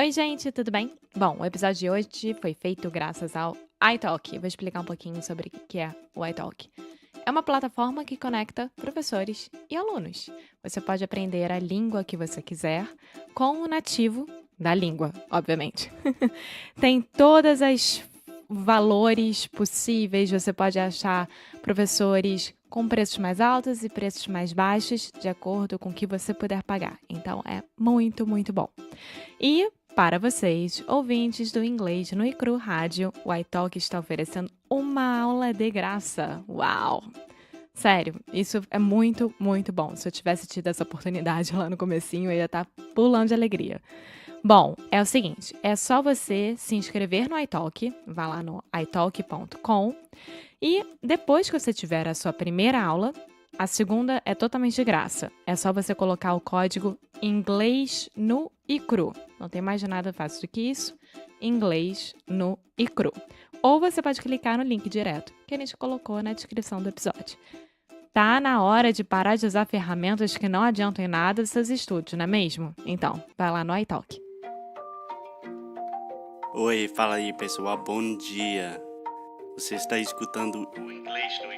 Oi, gente, tudo bem? Bom, o episódio de hoje foi feito graças ao iTalk. Vou explicar um pouquinho sobre o que é o iTalk. É uma plataforma que conecta professores e alunos. Você pode aprender a língua que você quiser com o nativo da língua, obviamente. Tem todas as valores possíveis, você pode achar professores com preços mais altos e preços mais baixos, de acordo com o que você puder pagar. Então é muito, muito bom. E para vocês, ouvintes do Inglês no Icru Rádio, o iTalk está oferecendo uma aula de graça. Uau! Sério, isso é muito, muito bom. Se eu tivesse tido essa oportunidade lá no comecinho, eu ia estar pulando de alegria. Bom, é o seguinte, é só você se inscrever no iTalk, vá lá no italk.com e depois que você tiver a sua primeira aula, a segunda é totalmente de graça. É só você colocar o código Inglês no Icru. Não tem mais nada fácil do que isso. Inglês no Icru. Ou você pode clicar no link direto que a gente colocou na descrição do episódio. Tá na hora de parar de usar ferramentas que não adiantam em nada dos seus estudos, não é mesmo? Então, vai lá no iTalk. Oi, fala aí pessoal, bom dia. Você está escutando o Inglês no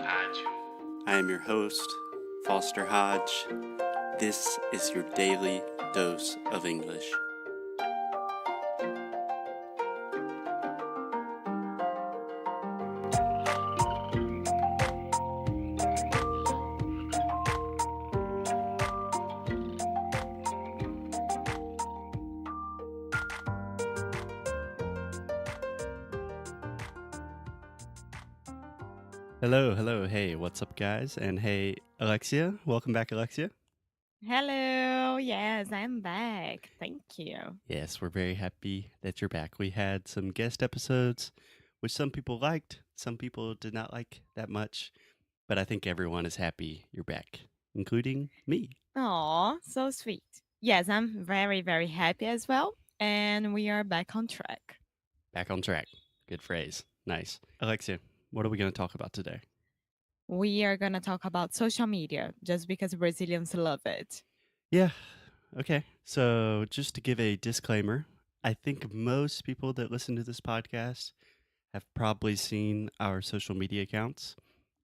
Rádio. I am your host, Foster Hodge. This is your daily dose of English. Hello, hey, what's up guys? And hey, Alexia, welcome back Alexia. Hello, yes, I'm back. Thank you. Yes, we're very happy that you're back. We had some guest episodes, which some people liked, some people did not like that much, but I think everyone is happy you're back, including me. Aw, so sweet. Yes, I'm very, very happy as well. And we are back on track. Back on track. Good phrase. Nice. Alexia, what are we going to talk about today? We are going to talk about social media just because Brazilians love it. Yeah. Okay. So, just to give a disclaimer, I think most people that listen to this podcast have probably seen our social media accounts,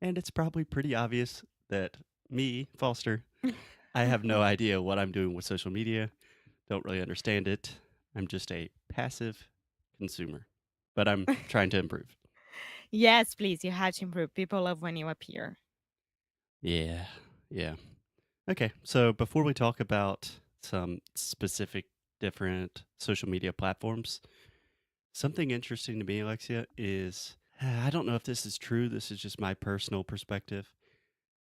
and it's probably pretty obvious that me, Foster, I have no idea what I'm doing with social media, don't really understand it. I'm just a passive consumer, but I'm trying to improve. Yes, please, you have to improve. People love when you appear. Yeah. Okay, so before we talk about some specific different social media platforms, something interesting to me, Alexia, is I don't know if this is true, this is just my personal perspective,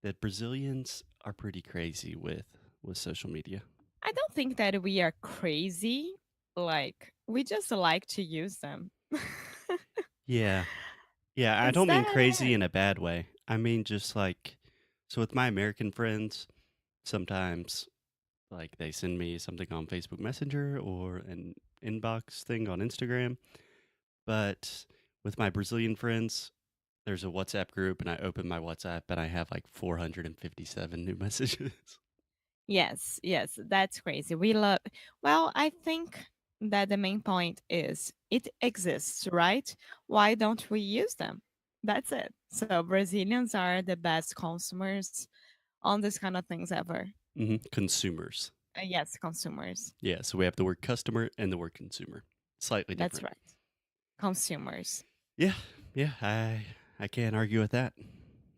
that Brazilians are pretty crazy with social media. I don't think that we are crazy. Like, we just like to use them. Yeah. Yeah, I Is don't mean that crazy in a bad way. I mean just like so with my American friends, sometimes like they send me something on Facebook Messenger or an inbox thing on Instagram. But with my Brazilian friends, there's a WhatsApp group and I open my WhatsApp and I have like 457 new messages. Yes, that's crazy. We love, well, I think that the main point is it exists, right? Why don't we use them? That's it. So Brazilians are the best consumers on this kind of things ever. Consumers. Yes, consumers. Yeah, so we have the word customer and the word consumer. Slightly That's different. right. Consumers. Yeah, I can't argue with that.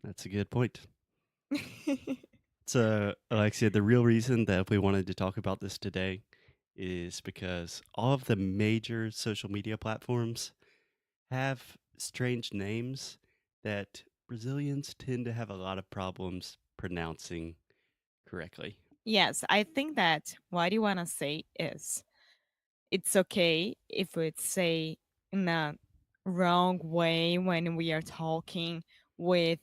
That's a good point. So, Alexia, the real reason that we wanted to talk about this today is because all of the major social media platforms have strange names that Brazilians tend to have a lot of problems pronouncing correctly. Yes, I think that what you want to say is it's okay if we say in a wrong way when we are talking with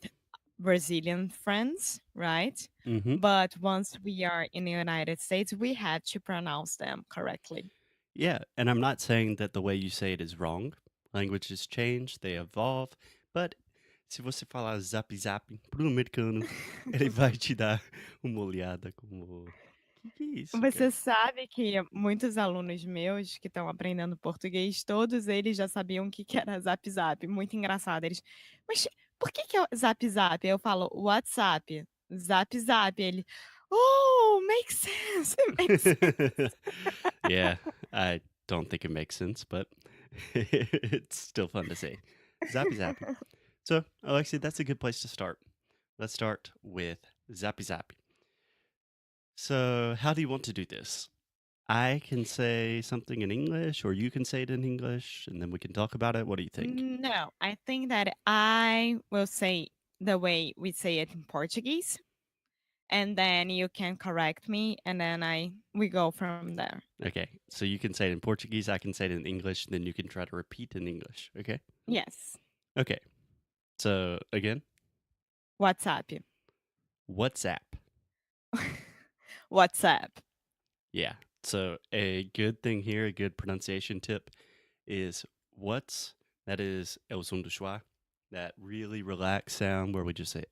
Brazilian friends, right? Mm-hmm. But once we are in the United States, we have to pronounce them correctly. Yeah, and I'm not saying that the way you say it is wrong. Languages change, they evolve, but se você falar zap zap pro americano, ele vai te dar uma olhada como Que é isso, cara? Você sabe que muitos alunos meus que estão aprendendo português, todos eles já sabiam o que que era Zap Zap, muito engraçado, eles: "Mas por que que é o Zap Zap?" Aí eu falo: "WhatsApp, Zap Zap", ele: "Oh, makes sense, makes sense." Yeah, I don't think it makes sense, but it's still fun to say. Zappy zappy. So, Alexia, that's a good place to start. Let's start with zappy zappy. So, how do you want to do this? I can say something in English, or you can say it in English, and then we can talk about it. What do you think? No, I think that I will say the way we say it in Portuguese, and then you can correct me, and then we go from there. Okay, so you can say it in Portuguese, I can say it in English, and then you can try to repeat in English. Okay? Yes. Okay, so again, WhatsApp. WhatsApp. WhatsApp. Yeah. So a good thing here, a good pronunciation tip is what's that is el son de schwa, that really relaxed sound where we just say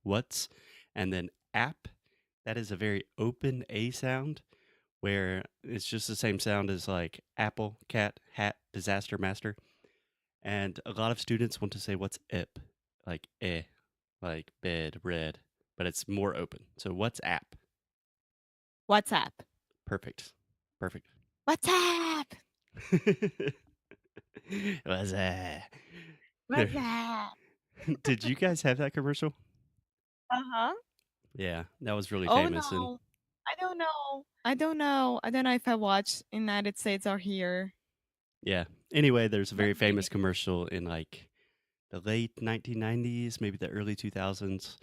what's, and then app, that is a very open a sound where it's just the same sound as like apple, cat, hat, disaster master. And a lot of students want to say what's ip, like like bed, red, but it's more open. So what's app? WhatsApp. Perfect. Perfect. WhatsApp. What's that? There- WhatsApp. Did you guys have that commercial? Uh-huh. Yeah, that was really Oh, famous. And no. I don't know. I don't know. I don't know if I watched in United States or here, yeah, anyway, there's a but very famous maybe. commercial in like the late 1990s, maybe the early 2000s.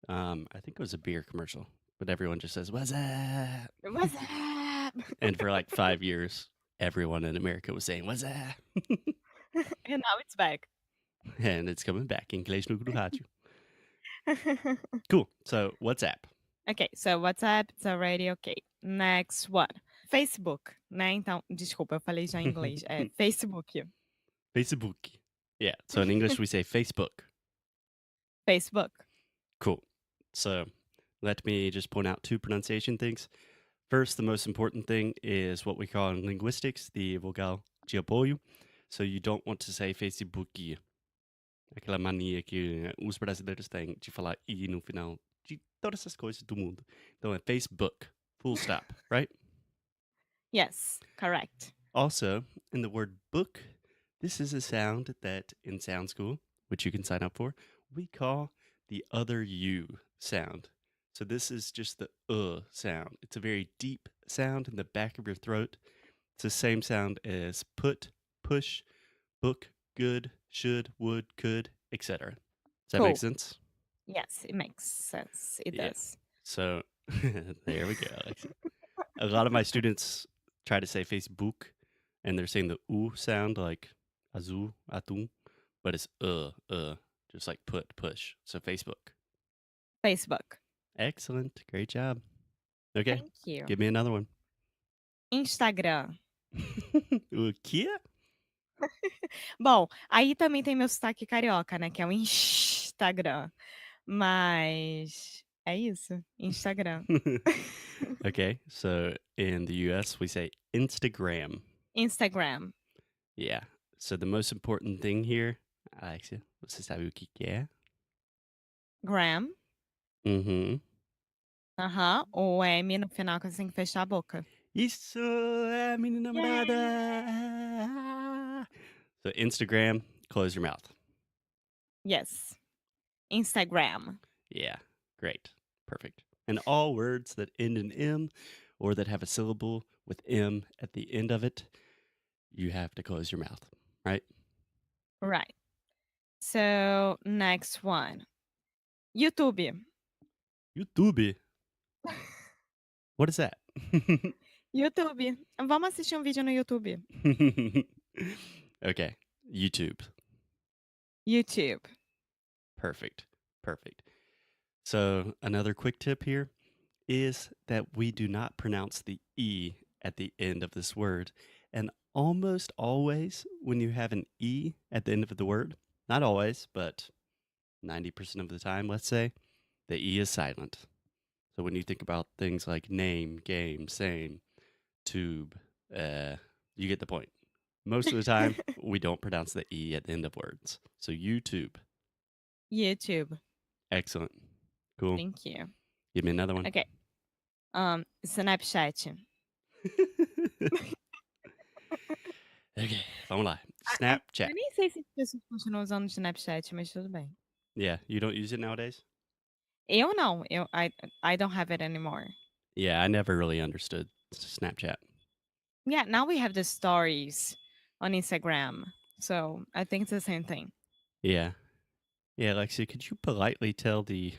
I think it was a beer commercial, but everyone just says, "What's that?" WhatsApp. And for like 5 years, everyone in America was saying, "What's that?" And now it's back. And it's coming back. Inglês no rádio. Cool. So, WhatsApp. Ok, so WhatsApp, it's already okay. Next one. Facebook, né, então desculpa, eu falei já em inglês, é Facebook. Facebook. Yeah. So in English, we say Facebook. Facebook. Cool. So let me just point out two pronunciation things. First, the most important thing is what we call in linguistics the vogal de apoio. So you don't want to say Facebook. Aquela mania que os brasileiros têm de falar i no final de todas essas coisas do mundo. Então é Facebook. Full stop, right? Yes, correct. Also, in the word book, this is a sound that in Sound School, which you can sign up for, we call the other U sound. So this is just the sound. It's a very deep sound in the back of your throat. It's the same sound as put, push, book, good, should, would, could, etc. Does that make Cool. sense? Yes, it makes sense. It Yeah. does. So there we go, Alexia. A lot of my students try to say Facebook and they're saying the oo sound like azul, atum, but it's just like put, push. So Facebook. Facebook. Excellent. Great job. Okay. Thank you. Give me another one. Instagram. O quê? Bom, aí também tem meu sotaque carioca, né, que é o Instagram, mas é isso, Instagram. Okay. So in the US, we say Instagram. Instagram. Yeah. So the most important thing here, Alexia, você sabe o que é? Gram. Uhum. Aham, o M no final que você tem que fechar a boca. Isso é a minha namorada. So Instagram, close your mouth. Yes. Instagram. Yeah, great. Perfect. And all words that end in M or that have a syllable with M at the end of it, you have to close your mouth, right? Right. So, next one. YouTube. YouTube. What is that? YouTube. Vamos assistir um vídeo no YouTube. Okay, YouTube. YouTube. Perfect. Perfect. So, another quick tip here is that we do not pronounce the E at the end of this word. And almost always, when you have an E at the end of the word, not always, but 90% of the time, let's say, the E is silent. So when you think about things like name, game, same, tube, you get the point. Most of the time, we don't pronounce the E at the end of words. So YouTube. YouTube. Excellent. Cool. Thank you. Give me another one. Ok. Snapchat. Ok, vamos lá. Eu Snapchat. nem sei se as pessoas continuam usando o Snapchat, mas tudo bem. Yeah, you don't use it nowadays? Eu não. I don't have it anymore. Yeah, I never really understood Snapchat. Yeah, now we have the stories on Instagram. So I think it's the same thing. Yeah. Yeah, Alexia, could you politely tell the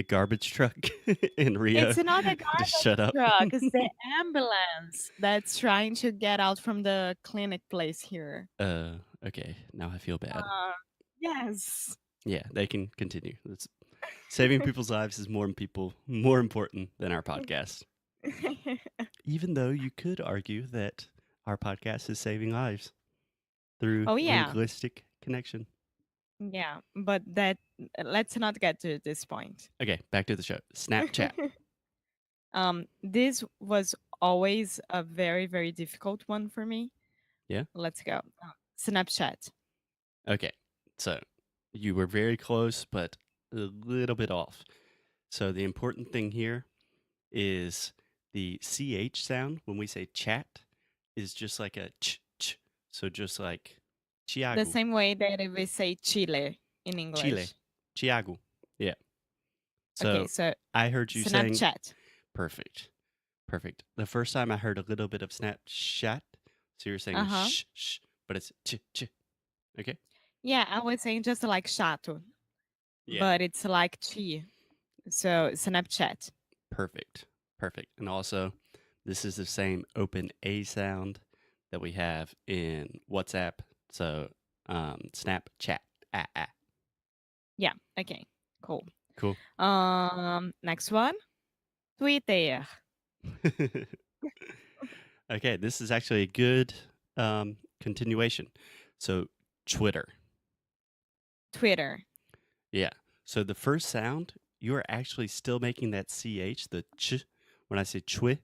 garbage truck in Rio It's not a to shut garbage up? truck, it's the ambulance that's trying to get out from the clinic place here. Okay, now I feel bad. Yes. Yeah, they can continue. Saving people's lives is more important than our podcast. Even though you could argue that our podcast is saving lives through Oh, yeah. linguistic connection. Yeah, but let's not get to this point. Okay, back to the show. Snapchat. This was always a very, very difficult one for me. Yeah? Let's go. Snapchat. Okay, so you were very close, but a little bit off. So the important thing here is the CH sound when we say chat is just like a ch. So just like The Chiago. same way that we say Chile in English. Chile. Chiago. Yeah. So Okay, so I heard you saying Snapchat. perfect. The first time I heard a little bit of Snapchat, so you're saying shh, but it's ch. Okay? Yeah, I was saying just like chato, Yeah. but it's like chi. So Snapchat. Perfect. And also, this is the same open A sound that we have in WhatsApp. So Snapchat. Yeah, okay, cool. Cool. Next one, Twitter. Okay, this is actually a good continuation. So Twitter. Yeah. So the first sound, you're actually still making that CH, the ch, when I say chwi,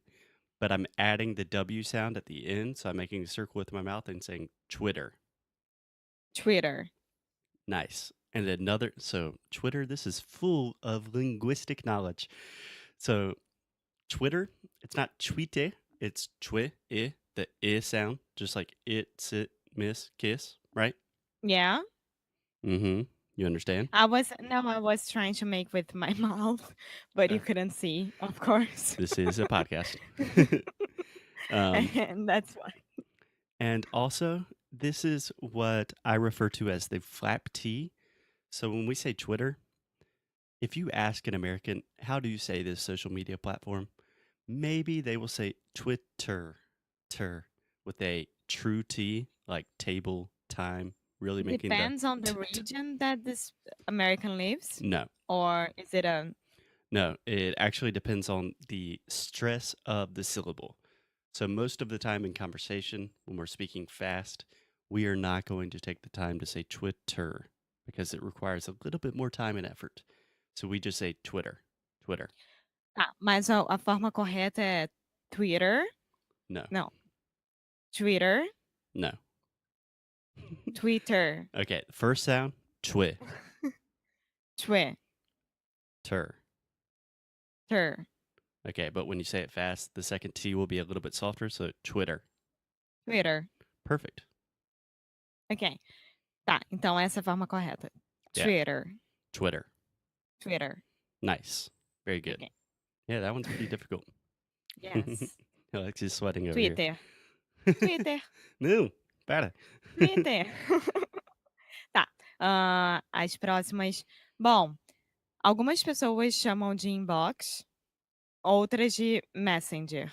but I'm adding the W sound at the end. So I'm making a circle with my mouth and saying Twitter. Nice. And so Twitter, this is full of linguistic knowledge. So Twitter, it's not tweete, it's chwi, the sound, just like it, sit, miss, kiss, right? Yeah. Mm-hmm. You understand? I was trying to make with my mouth, but you couldn't see, of course. This is a podcast. And that's why. And also, this is what I refer to as the flap T. So when we say Twitter, if you ask an American, how do you say this social media platform? Maybe they will say Twitter, with a true T, like table, time, really making Depends on the region that this American lives? No. Or is it No, it actually depends on the stress of the syllable. So most of the time in conversation, when we're speaking fast, we are not going to take the time to say Twitter because it requires a little bit more time and effort. So we just say Twitter. Tá, mas a forma correta é Twitter? No. Não. Twitter? No. Twitter. Okay, the first sound, twi. Twi. Tur. Okay, but when you say it fast, the second T will be a little bit softer, so Twitter. Perfect. Ok. Tá, então essa é a forma correta. Yeah. Twitter. Nice. Very good. Okay. Yeah, that one's pretty difficult. Yes. Alexia's sweating over here. Twitter. Não, para. Twitter. Tá. As próximas. Bom, algumas pessoas chamam de inbox, outras de messenger.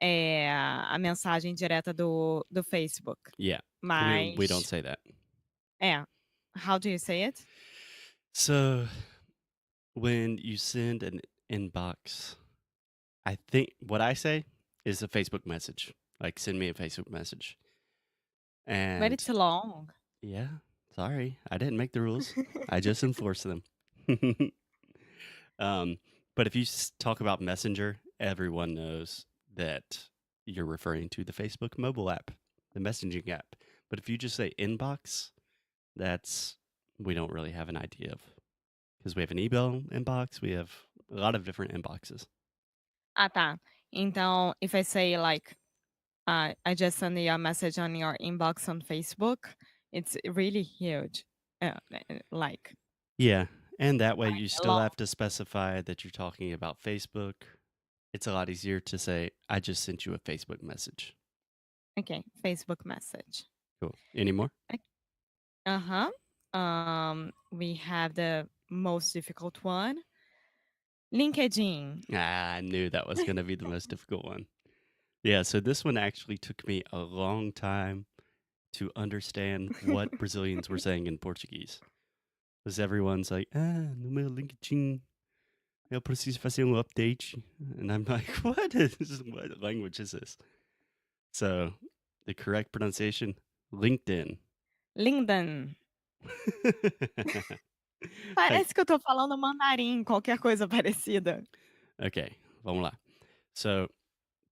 É a mensagem direta do Facebook. Yeah. Mas. We don't say that. How do you say it? So when you send an inbox, I think what I say is a Facebook message. Like, send me a Facebook message. But it's long. Yeah, sorry. I didn't make the rules. I just enforce them. But if you talk about Messenger, everyone knows that you're referring to the Facebook mobile app, the messaging app. But if you just say inbox, we don't really have an idea of, because we have an email inbox, we have a lot of different inboxes. Ah, tá. Então, if I say like, I just sent you a message on your inbox on Facebook, it's really huge. Like, Yeah. And that way you still long. have to specify that you're talking about Facebook. It's a lot easier to say, I just sent you a Facebook message. Okay, Facebook message. Cool. Any more? Uh-huh. We have the most difficult one. LinkedIn. I knew that was going to be the most difficult one. Yeah, so this one actually took me a long time to understand what Brazilians were saying in Portuguese. Because everyone's like, no meu LinkedIn, eu preciso fazer update. And I'm like, what language is this? So the correct pronunciation, LinkedIn. LinkedIn. Parece que eu tô falando mandarim, qualquer coisa parecida. Okay, vamos lá. So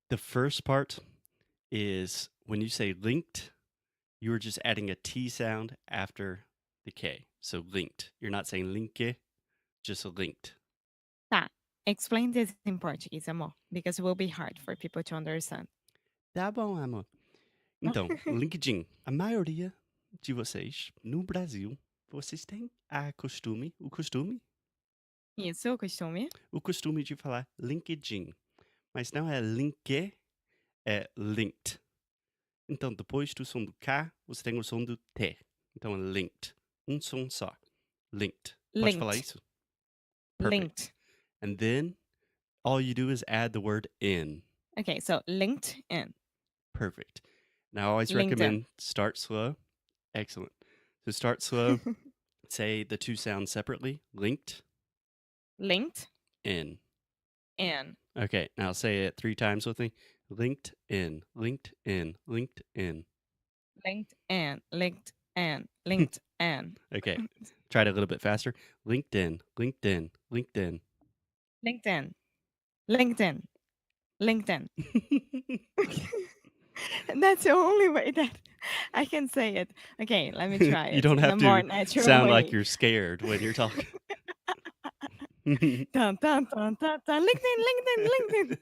the first part is when you say linked, you are just adding a T sound after the K. So linked. You're not saying linke, just linked. Tá. Explain this in Portuguese, amor, because it will be hard for people to understand. Tá bom, amor. Então, LinkedIn. A maioria de vocês no Brasil, vocês têm o costume Isso, o costume. o costume de falar LinkedIn. Mas não é link, é linked. Então, depois do som do K, você tem o som do T. Então, é linked. Um som só. Linked. Pode falar isso? Perfect. Linked. And then, all you do is add the word in. Okay, so linked in. Perfect. Now, I always LinkedIn. recommend start slow. Excellent. So start slow. Say the two sounds separately. Linked. Linked In. in. Okay, now say it 3 times with me. Linked in. Linked in. Linked in. Linked in. Linked in. Linked in. Okay, try it a little bit faster. LinkedIn. LinkedIn. LinkedIn. LinkedIn. LinkedIn. LinkedIn. That's the only way that I can say it. Okay, let me try it. You don't have in a more to natural sound way. like you're scared when you're talking. Dun, dun, dun, dun, dun. LinkedIn, LinkedIn, LinkedIn.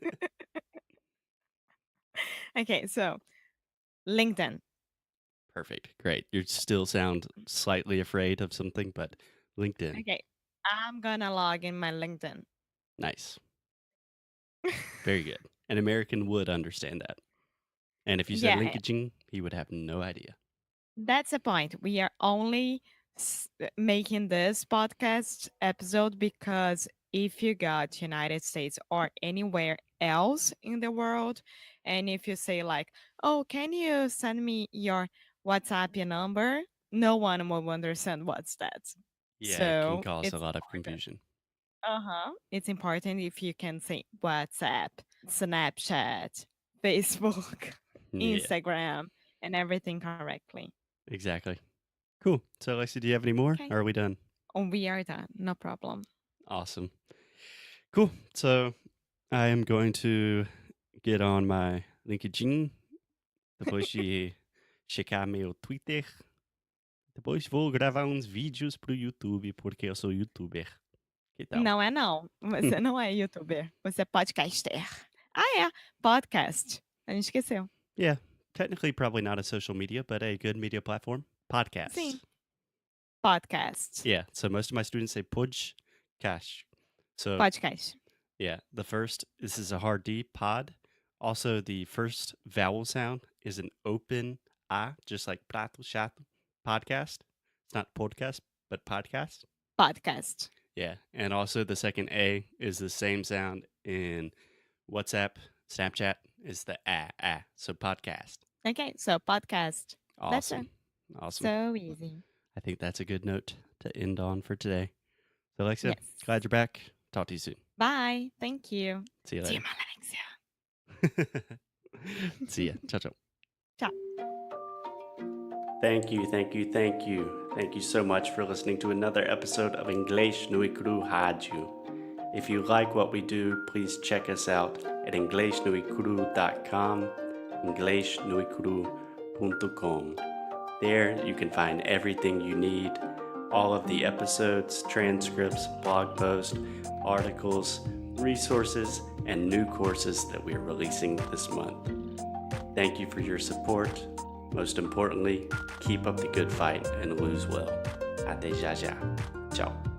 Okay, so LinkedIn. Perfect. Great. You still sound slightly afraid of something, but LinkedIn. Okay, I'm gonna log in my LinkedIn. Nice. Very good. An American would understand that. And if you said Yeah. LinkedIn, he would have no idea. That's the point. We are only making this podcast episode because if you got United States or anywhere else in the world, and if you say like, "Oh, can you send me your WhatsApp number?" No one will understand what's that. Yeah, it So can cause a it's lot of important. confusion. It's important if you can say WhatsApp, Snapchat, Facebook, Yeah, Instagram, and everything correctly. exactly. Cool. So, Alexia, do you have any more? Okay. Or are we done? We are done. No problem. Awesome. Cool. So, I am going to get on my LinkedIn. Depois de checar meu Twitter. Depois vou gravar uns vídeos pro YouTube, porque eu sou youtuber. Que tal? Não é não. Você não é youtuber. Você é podcaster. Ah, é. Podcast. A gente esqueceu. Yeah. Technically, probably not a social media, but a good media platform. Podcast. Sim. Podcast. Yeah. So most of my students say podcast. So Podcast. yeah, this is a hard D, pod. Also, the first vowel sound is an open A, just like prato, chato, podcast. It's not podcast, but podcast. Podcast. Yeah. And also the second A is the same sound in WhatsApp, Snapchat is the A. So podcast. Okay, so podcast. That's Awesome. it. Awesome. So easy. I think that's a good note to end on for today. So, Alexia, Yes. glad you're back. Talk to you soon. Bye. Thank you. See you See later. you, Alexia. See ya. Ciao, ciao. Ciao. Thank you. Thank you so much for listening to another episode of Inglês no Rádio. If you like what we do, please check us out at inglesnuicru.com, inglesnuicru.com. There you can find everything you need, all of the episodes, transcripts, blog posts, articles, resources, and new courses that we are releasing this month. Thank you for your support. Most importantly, keep up the good fight and lose well. Até já já. Tchau.